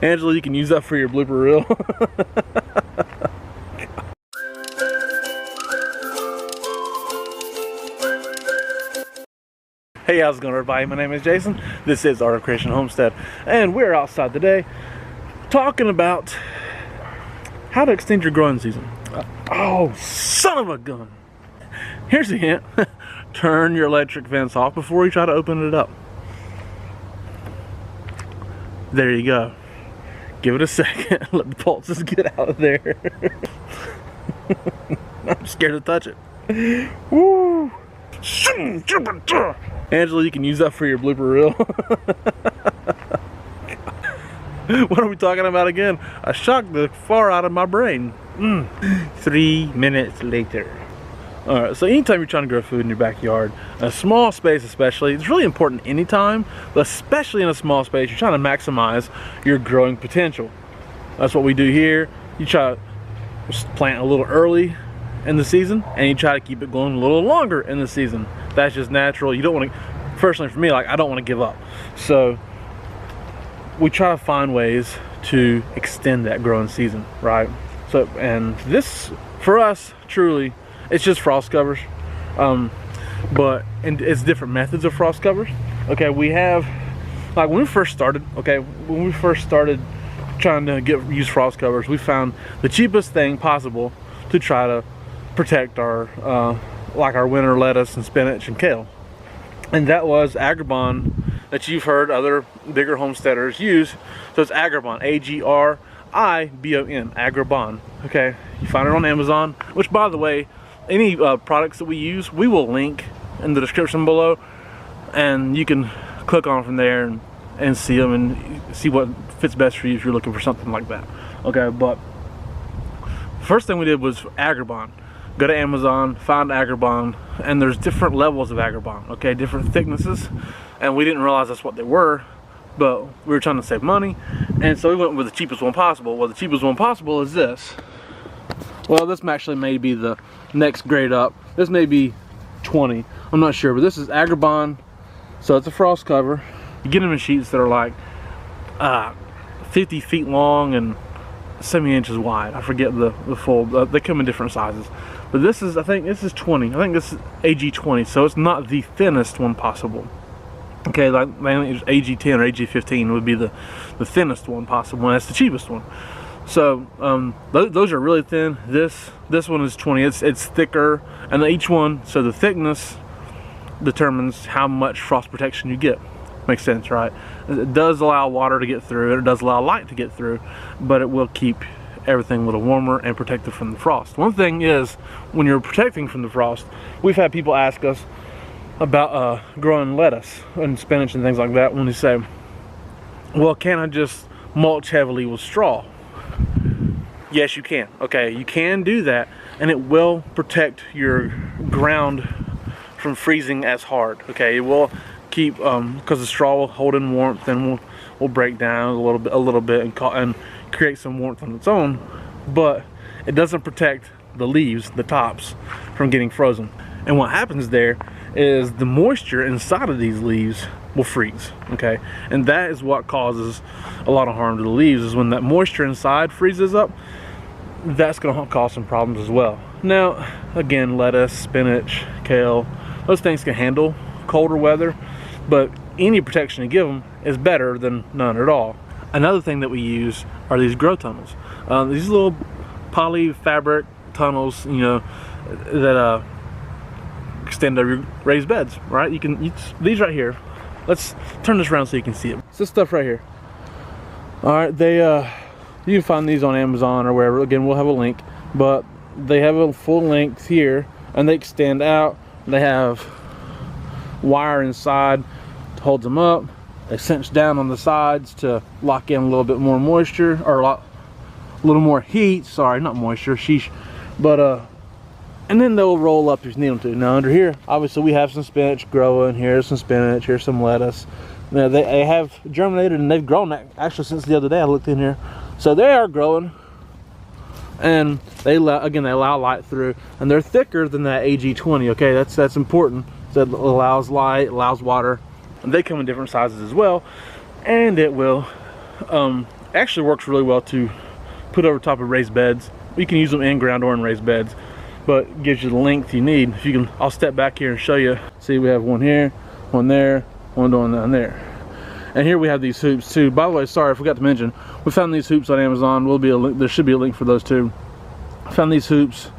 Angela, you can use that for your blooper reel. Hey, how's it going, everybody? My name is Jason. This is Art of Creation Homestead, and we're outside today talking about how to extend your growing season. Oh, son of a gun! Here's a hint. Turn your electric vents off before you try to open it up. There you go. Give it a second. Let the pulses get out of there. I'm scared to touch it. Woo! Angela, you can use that for your blooper reel. What are we talking about again? I shocked the far out of my brain. 3 minutes later. Alright, so anytime you're trying to grow food in your backyard, a small space especially, it's really important anytime, but especially in a small space, you're trying to maximize your growing potential. That's what we do here. You try to plant a little early in the season, and you try to keep it going a little longer in the season. That's just natural. You don't want to, personally for me, like, I don't want to give up. So we try to find ways to extend that growing season, right? So, and this, for us, truly, it's just frost covers, and it's different methods of frost covers. Okay, we have, like when we first started, trying to use frost covers, we found the cheapest thing possible to try to protect our like our winter lettuce and spinach and kale, and that was Agribon, that you've heard other bigger homesteaders use. So it's Agribon, A-G-R-I-B-O-N, Agribon. Okay, you find it on Amazon, which, by the way, any products that we use, we will link in the description below, and you can click on from there and see them and see what fits best for you if you're looking for something like that. Okay, but first thing we did was Agribon. Go to Amazon, find Agribon, and there's different levels of Agribon, okay, different thicknesses, and we didn't realize that's what they were, but we were trying to save money, and so we went with the cheapest one possible. Well, the cheapest one possible is this. Well, this actually may be the next grade up. This may be 20, I'm not sure, but this is Agribon, so it's a frost cover. You get them in sheets that are like 50 feet long and 70 inches wide. I forget the full, they come in different sizes. But this is, I think this is 20. I think this is AG20, so it's not the thinnest one possible. Okay, like I think AG10 or AG15 would be the thinnest one possible, and that's the cheapest one. So those are really thin. This one is 20. It's thicker, and each one, so the thickness determines how much frost protection you get. Makes sense, right? It does allow water to get through, it does allow light to get through, but it will keep everything a little warmer and protected from the frost. One thing is, when you're protecting from the frost, we've had people ask us about growing lettuce and spinach and things like that, when they say, well, can I just mulch heavily with straw? Yes, you can. Okay, you can do that, and it will protect your ground from freezing as hard. Okay, it will keep, because the straw will hold in warmth and will break down a little bit and create some warmth on its own, but it doesn't protect the leaves, the tops, from getting frozen. And what happens there is the moisture inside of these leaves will freeze. Okay, and that is what causes a lot of harm to the leaves, is when that moisture inside freezes up. That's going to cause some problems as well. Now, again, lettuce, spinach, kale, those things can handle colder weather, but any protection you give them is better than none at all. Another thing that we use are these grow tunnels. These little poly fabric tunnels, you know, that extend over your raised beds, right? You can use these right here. Let's turn this around so you can see it. It's this stuff right here. All right, you can find these on Amazon or wherever. Again, we'll have a link, but they have a full length here, and they extend out. They have wire inside to hold them up. They cinch down on the sides to lock in a little bit more moisture, or a little more heat. Sorry, not moisture, sheesh. But and then they'll roll up if you need them to. Now under here, obviously we have some spinach growing. Here's some spinach, here's some lettuce. Now they have germinated and they've grown actually since the other day I looked in here. So they are growing, and they allow light through, and they're thicker than that AG20. Okay, that's important. So it allows light, allows water, and they come in different sizes as well, and it will actually works really well to put over top of raised beds. You can use them in ground or in raised beds, but it gives you the length you need. If you can, I'll step back here and show you. See, we have one here, one there, one going down there. And here we have these hoops too. By the way, sorry, I forgot to mention, we found these hoops on Amazon. There should be a link for those too. I found these hoops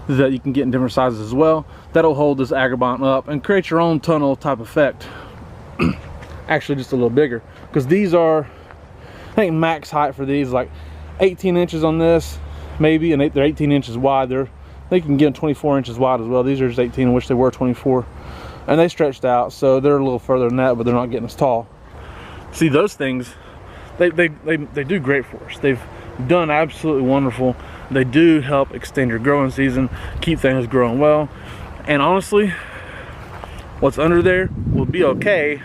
that you can get in different sizes as well. That'll hold this Agribon up and create your own tunnel type effect. Actually, just a little bigger, because these are, I think max height for these like 18 inches on this, maybe, and they're 18 inches wide. They can get 24 inches wide as well. These are just 18, I wish they were 24. And they stretched out, so they're a little further than that, but they're not getting as tall. See, those things, they do great for us. They've done absolutely wonderful. They do help extend your growing season, keep things growing well. And honestly, what's under there will be okay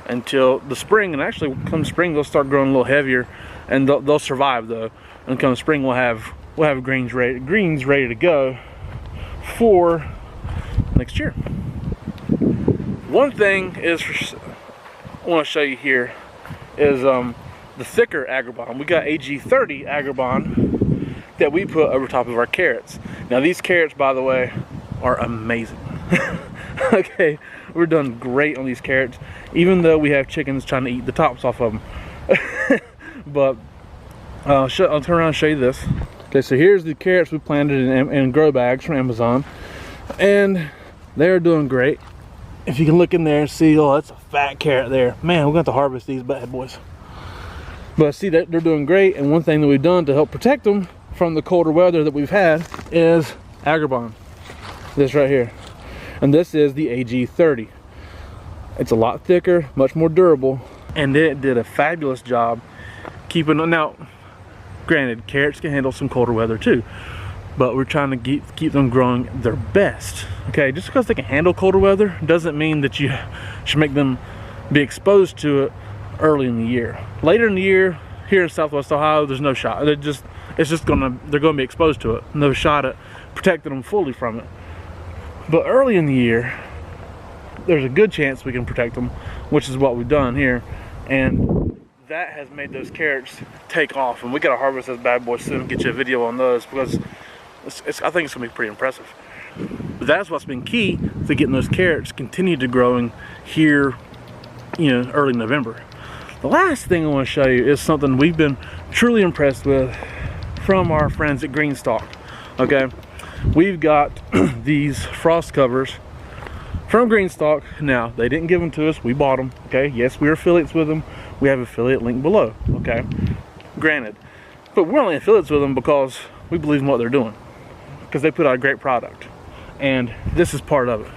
until the spring. And actually, come spring, they'll start growing a little heavier, and they'll survive though. And come spring, we'll have greens ready to go for next year. One thing is, I want to show you here is the thicker Agribon. We got AG30 Agribon that we put over top of our carrots. Now these carrots, by the way, are amazing. Okay, we're doing great on these carrots, even though we have chickens trying to eat the tops off of them. But I'll turn around and show you this. Okay, so here's the carrots we planted in grow bags from Amazon, and they're doing great. If you can look in there and see, oh, that's a fat carrot there. Man, we're going to have to harvest these bad boys. But see, that they're doing great, and one thing that we've done to help protect them from the colder weather that we've had is Agribon. This right here. And this is the AG30. It's a lot thicker, much more durable, and it did a fabulous job keeping them. Now, granted, carrots can handle some colder weather too, but we're trying to keep them growing their best. Okay, just because they can handle colder weather doesn't mean that you should make them be exposed to it early in the year. Later in the year, here in Southwest Ohio, there's no shot. They're gonna be exposed to it. No shot at protecting them fully from it. But early in the year, there's a good chance we can protect them, which is what we've done here. And that has made those carrots take off. And we gotta harvest those bad boys soon and get you a video on those, because I think it's gonna be pretty impressive. But that's what's been key to getting those carrots continue to growing here, early November. The last thing I want to show you is something we've been truly impressed with from our friends at Greenstalk. Okay, we've got these frost covers from Greenstalk. Now, they didn't give them to us, we bought them. Okay, yes, we're affiliates with them. We have affiliate link below. Okay, granted, but we're only affiliates with them because we believe in what they're doing, because they put out a great product, and this is part of it.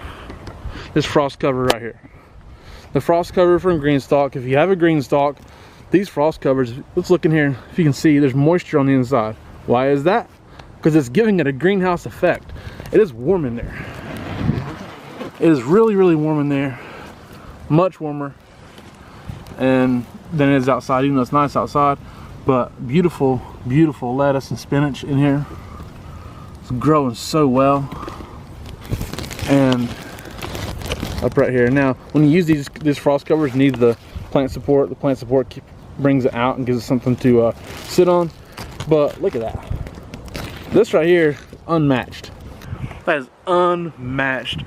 This frost cover right here, the frost cover from Greenstalk. If you have a Greenstalk, these frost covers, let's look in here. If you can see, there's moisture on the inside. Why is that? Because it's giving it a greenhouse effect. It is warm in there. It is really, really warm in there, much warmer than it is outside, even though it's nice outside. But beautiful, beautiful lettuce and spinach in here. It's growing so well. And up right here. Now, when you use these frost covers, you need the plant support. The plant support brings it out and gives it something to sit on. But look at that. This right here, unmatched. That is unmatched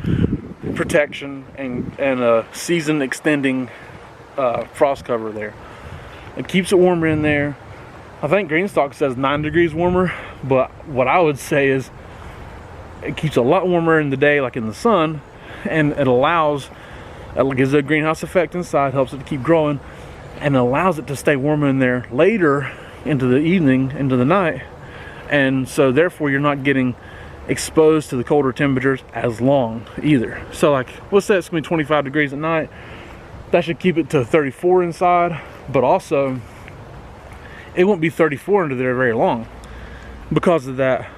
protection and season extending frost cover there. It keeps it warmer in there. I think Greenstalk says 9 degrees warmer, but what I would say is it keeps a lot warmer in the day, like in the sun, and it gives it a greenhouse effect inside, helps it to keep growing, and allows it to stay warmer in there later into the evening, into the night. And so therefore you're not getting exposed to the colder temperatures as long either. So like, let's say it's gonna be 25 degrees at night, that should keep it to 34 inside, but also it won't be 34 under there very long. Because of that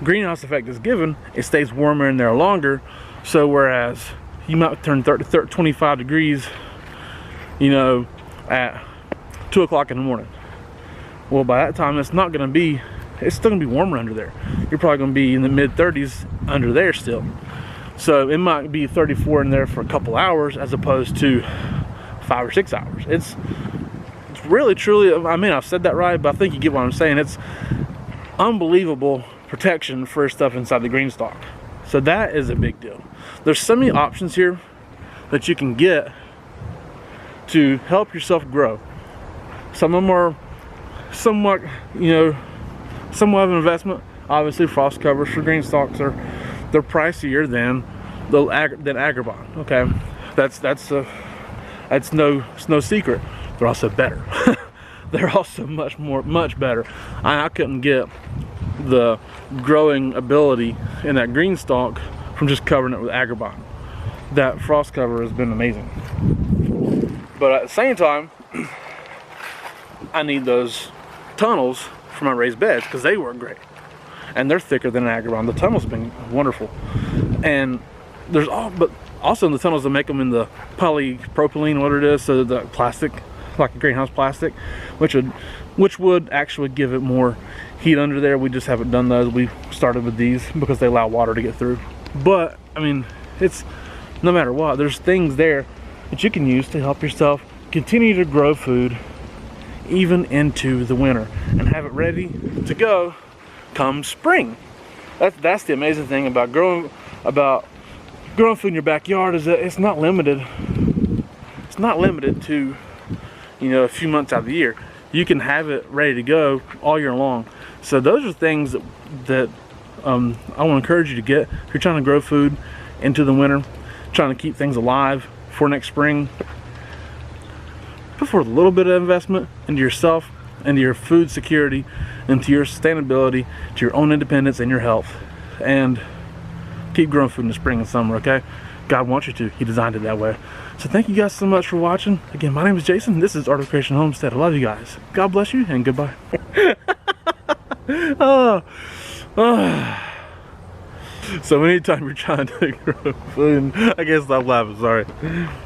greenhouse effect is given, it stays warmer in there longer. So whereas you might turn 25 degrees, at 2 o'clock in the morning. Well, by that time, it's still gonna be warmer under there. You're probably gonna be in the mid 30s under there still. So it might be 34 in there for a couple hours as opposed to 5 or 6 hours. It's really, truly, I mean, I've said that right, but I think you get what I'm saying. It's unbelievable protection for stuff inside the Greenstalk. So that is a big deal. There's so many options here that you can get to help yourself grow. Some of them are somewhat, you know, somewhat of an investment. Obviously, frost covers for Greenstalks they're pricier than Agribon. Okay, that's no secret. They're also better. They're also much better. I couldn't get the growing ability in that Greenstalk from just covering it with Agribon. That frost cover has been amazing. But at the same time, I need those tunnels for my raised beds because they work great. And they're thicker than an Agribon. The tunnels have been wonderful. And there's but also in the tunnels, they make them in the polypropylene, what it is, so the plastic, like a greenhouse plastic, which would actually give it more heat under there. We just haven't done those. We started with these because they allow water to get through. But I mean, it's no matter what, there's things there that you can use to help yourself continue to grow food even into the winter and have it ready to go come spring. That's the amazing thing about growing food in your backyard, is that it's not limited to, you know, a few months out of the year. You can have it ready to go all year long. So those are things that I want to encourage you to get if you're trying to grow food into the winter, trying to keep things alive for next spring. Put forth a little bit of investment into yourself, into your food security, into your sustainability, to your own independence and your health, and keep growing food in the spring and summer. Okay, God wants you to. He designed it that way. So thank you guys so much for watching. Again, my name is Jason. This is Art of Creation Homestead. I love you guys. God bless you, and goodbye. So anytime you're trying to grow food, I guess I'm laughing, sorry.